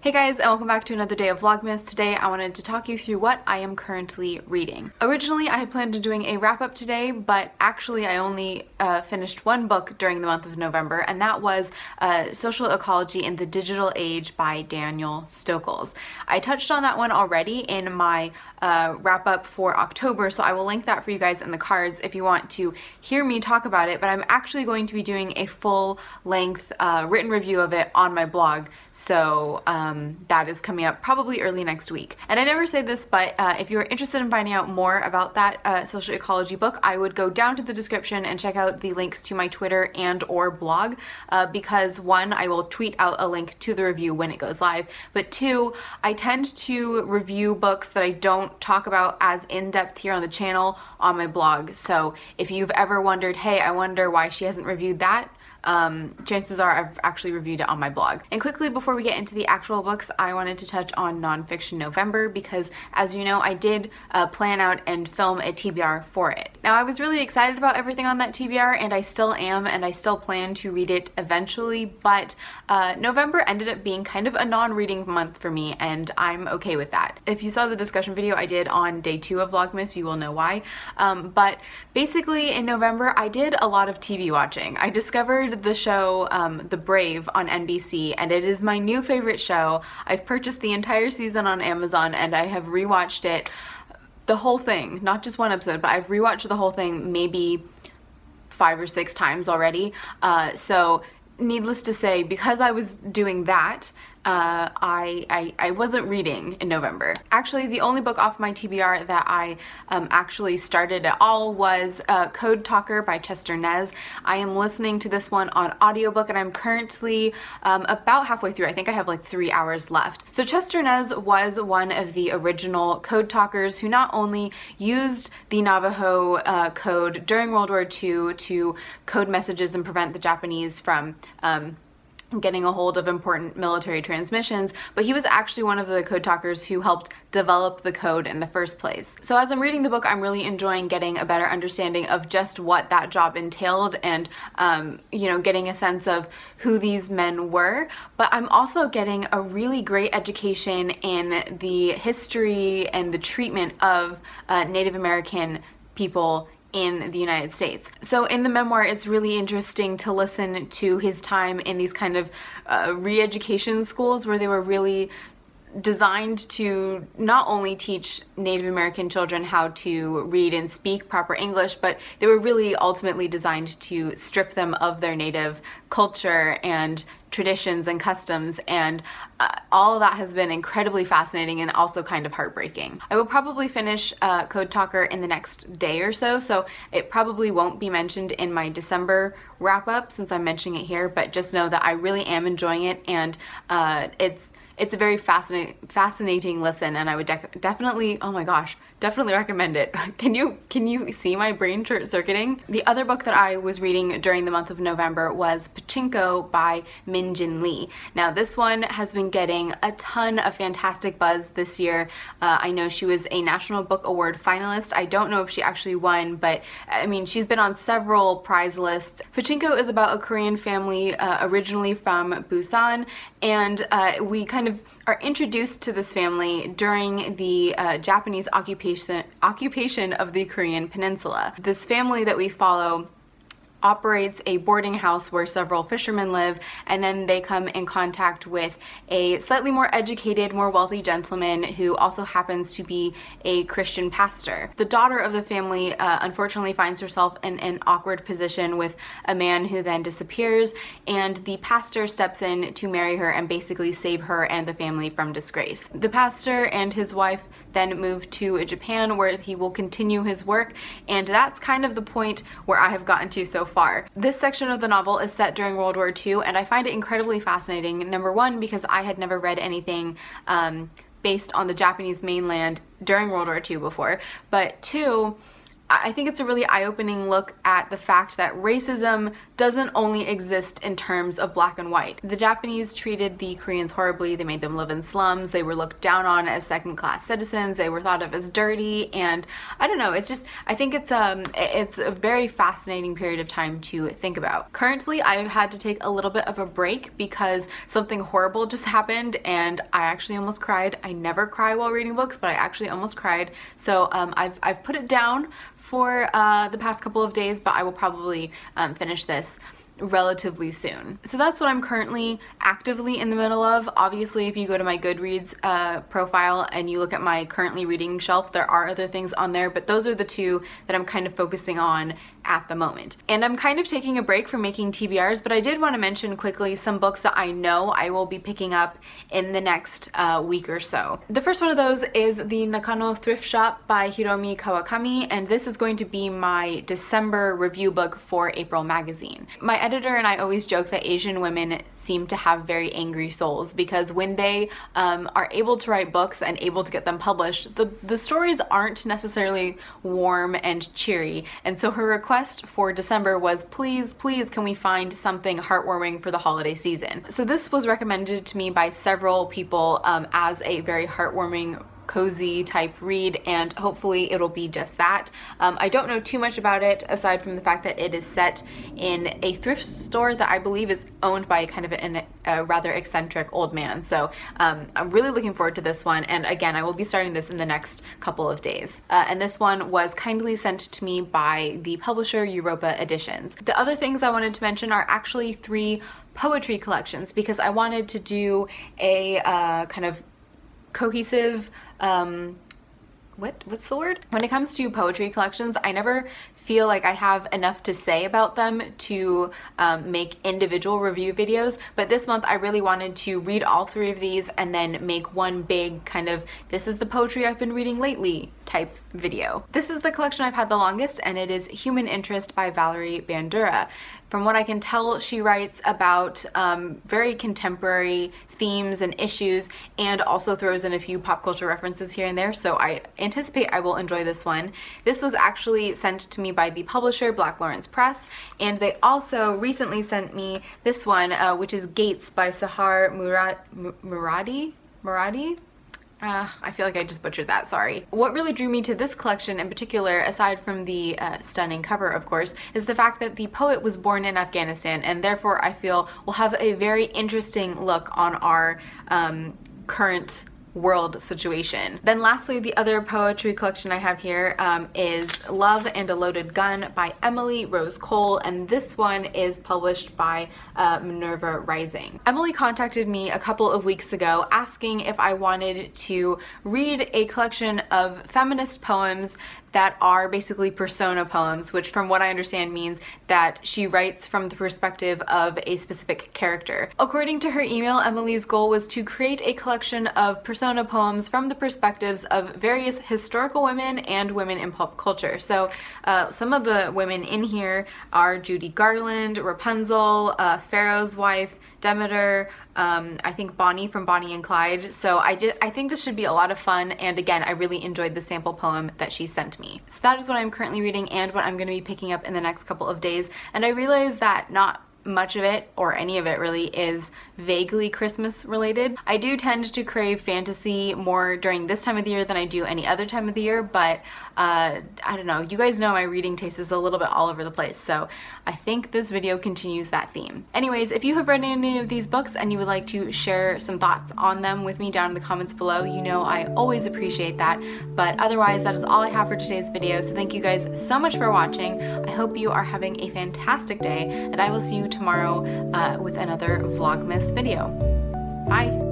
Hey guys, and welcome back to another day of Vlogmas. Today I wanted to talk you through what I am currently reading. Originally I had planned on doing a wrap-up today, but actually I only finished one book during the month of November, and that was Social Ecology in the Digital Age by Daniel Stokels. I touched on that one already in my wrap-up for October, so I will link that for you guys in the cards if you want to hear me talk about it, but I'm actually going to be doing a full-length written review of it on my blog, so that is coming up probably early next week. And I never say this, but if you're interested in finding out more about that social ecology book, I would go down to the description and check out the links to my Twitter and or blog, because one, I will tweet out a link to the review when it goes live, but two, I tend to review books that I don't talk about as in-depth here on the channel on my blog. So if you've ever wondered, hey, I wonder why she hasn't reviewed that, chances are I've actually reviewed it on my blog. And quickly before we get into the actual books, I wanted to touch on Nonfiction November because, as you know, I did plan out and film a TBR for it. Now, I was really excited about everything on that TBR, and I still am, and I still plan to read it eventually, but November ended up being kind of a non-reading month for me, and I'm okay with that. If you saw the discussion video I did on day 2 of Vlogmas, you will know why. But basically in November, I did a lot of TV watching. I discovered the show The Brave on NBC, and it is my new favorite show. I've purchased the entire season on Amazon, and I have rewatched it, the whole thing, not just one episode, but I've rewatched the whole thing maybe 5 or 6 times already. So needless to say, because I was doing that, I wasn't reading in November. Actually, the only book off my TBR that I actually started at all was Code Talker by Chester Nez. I am listening to this one on audiobook, and I'm currently about halfway through. I think I have like 3 hours left. So Chester Nez was one of the original code talkers who not only used the Navajo code during World War II to code messages and prevent the Japanese from getting a hold of important military transmissions, but he was actually one of the code talkers who helped develop the code in the first place. So as I'm reading the book, I'm really enjoying getting a better understanding of just what that job entailed and, you know, getting a sense of who these men were, but I'm also getting a really great education in the history and the treatment of Native American people in the United States. So in the memoir, it's really interesting to listen to his time in these kind of re-education schools where they were really designed to not only teach Native American children how to read and speak proper English, but they were really ultimately designed to strip them of their native culture and traditions and customs, and all of that has been incredibly fascinating and also kind of heartbreaking. I will probably finish Code Talker in the next day or so, so it probably won't be mentioned in my December wrap-up since I'm mentioning it here, but just know that I really am enjoying it, and it's a very fascinating listen, and I would definitely, oh my gosh, definitely recommend it. Can you see my brain short-circuiting? The other book that I was reading during the month of November was Pachinko by Min Jin Lee. Now this one has been getting a ton of fantastic buzz this year. I know she was a National Book Award finalist. I don't know if she actually won, but I mean, she's been on several prize lists. Pachinko is about a Korean family originally from Busan, and we kind of are introduced to this family during the Japanese occupation of the Korean peninsula. This family that we follow operates a boarding house where several fishermen live, and then they come in contact with a slightly more educated, more wealthy gentleman who also happens to be a Christian pastor. The daughter of the family unfortunately finds herself in an awkward position with a man who then disappears, and the pastor steps in to marry her and basically save her and the family from disgrace. The pastor and his wife then move to Japan, where he will continue his work, and that's kind of the point where I have gotten to so far. This section of the novel is set during World War II, and I find it incredibly fascinating. Number one, because I had never read anything based on the Japanese mainland during World War II before, but two, I think it's a really eye-opening look at the fact that racism doesn't only exist in terms of black and white. The Japanese treated the Koreans horribly. They made them live in slums. They were looked down on as second-class citizens. They were thought of as dirty, and I don't know, it's just, I think it's a very fascinating period of time to think about. Currently, I've had to take a little bit of a break because something horrible just happened and I actually almost cried. I never cry while reading books, but I actually almost cried. So I've put it down for the past couple of days, but I will probably finish this relatively soon. So that's what I'm currently actively in the middle of. Obviously, if you go to my Goodreads profile and you look at my currently reading shelf, there are other things on there, but those are the two that I'm kind of focusing on at the moment. And I'm kind of taking a break from making TBRs, but I did want to mention quickly some books that I know I will be picking up in the next week or so. The first one of those is the McConnell Thrift Shop by Hiromi Kawakami, and this is going to be my December review book for April magazine. My editor and I always joke that Asian women seem to have very angry souls, because when they are able to write books and able to get them published, the stories aren't necessarily warm and cheery. And so her request for December was, please can we find something heartwarming for the holiday season. So this was recommended to me by several people as a very heartwarming, cozy type read, and hopefully it'll be just that. I don't know too much about it aside from the fact that it is set in a thrift store that I believe is owned by kind of a rather eccentric old man. So I'm really looking forward to this one, and again, I will be starting this in the next couple of days. And this one was kindly sent to me by the publisher Europa Editions. The other things I wanted to mention are actually 3 poetry collections, because I wanted to do a kind of cohesive, what's the word? When it comes to poetry collections, I never feel like I have enough to say about them to make individual review videos, but this month I really wanted to read all 3 of these and then make one big kind of, this is the poetry I've been reading lately type video. This is the collection I've had the longest, and it is Human Interest by Valerie Bandura. From what I can tell, she writes about very contemporary themes and issues, and also throws in a few pop culture references here and there, so I anticipate I will enjoy this one. This was actually sent to me by the publisher, Black Lawrence Press, and they also recently sent me this one, which is Gates by Sahar Muradi? I feel like I just butchered that, sorry. What really drew me to this collection in particular, aside from the stunning cover of course, is the fact that the poet was born in Afghanistan, and therefore I feel will have a very interesting look on our current world situation. Then lastly, the other poetry collection I have here is Love and a Loaded Gun by Emily Rose Cole, and this one is published by Minerva Rising. Emily contacted me a couple of weeks ago asking if I wanted to read a collection of feminist poems that are basically persona poems, which from what I understand means that she writes from the perspective of a specific character. According to her email, Emily's goal was to create a collection of persona poems from the perspectives of various historical women and women in pop culture. So some of the women in here are Judy Garland, Rapunzel, Pharaoh's wife, Demeter, I think Bonnie from Bonnie and Clyde. So I think this should be a lot of fun, and again, I really enjoyed the sample poem that she sent me. So that is what I'm currently reading and what I'm going to be picking up in the next couple of days, and I realized that not much of it, or any of it really, is vaguely Christmas related. I do tend to crave fantasy more during this time of the year than I do any other time of the year, but I don't know, you guys know my reading taste is a little bit all over the place, so I think this video continues that theme. Anyways, if you have read any of these books and you would like to share some thoughts on them with me down in the comments below, you know I always appreciate that, but otherwise that is all I have for today's video, so thank you guys so much for watching. I hope you are having a fantastic day, and I will see you tomorrow with another Vlogmas video. Bye!